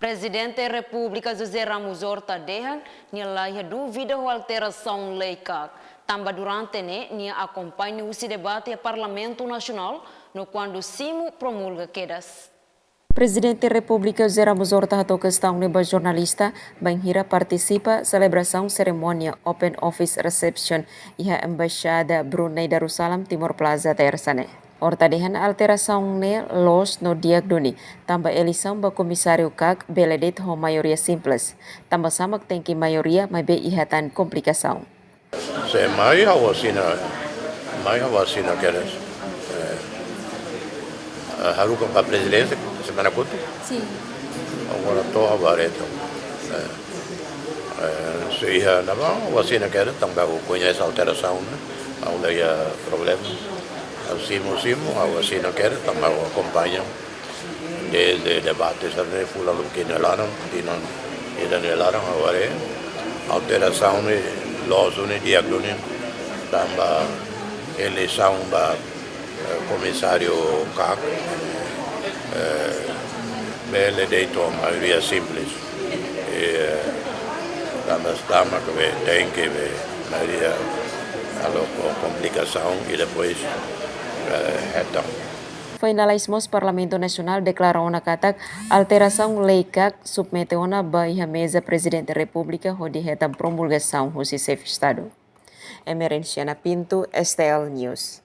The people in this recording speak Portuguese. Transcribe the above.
Presidente da República José Ramos Horta deixa nilai dúvida ou alteração lei CAC. Também durante ne acompanha o debate do Parlamento Nacional no quando Simo promulga quedas. Presidente da República José Ramos Horta atau questão neba jornalista banhira participa celebração cerimônia Open Office Reception iha Embaixada Brunei Darussalam Timor Plaza tersane. Horta dehan alteração ne los no diagdoni, tambah eleição ba comissário CAC beledet ho maioria simples, tambah samak tengki maioria mai be ihatan komplikação. Mai vacina queres. Harukan para a presidência semana curta? Sim. Agora estou a vareto. Se ia na vacina queres, também conhece a alteração, né? Não é problema. Simo, a vacina queres, também acompanham desde debates sobre fulano que nelaram, agora alteração de los diagnósticos, também eleição da comissário CAC, bele deito a maioria simples, também que tem que maioria a complicação e depois então. Finalismos Parlamento Nasional declarou na katak alteração lei CAC submeteona ba iha mesa Presidente da República ho dihetam promulgação ho si Estado. Emerenciana Pinto, STL News.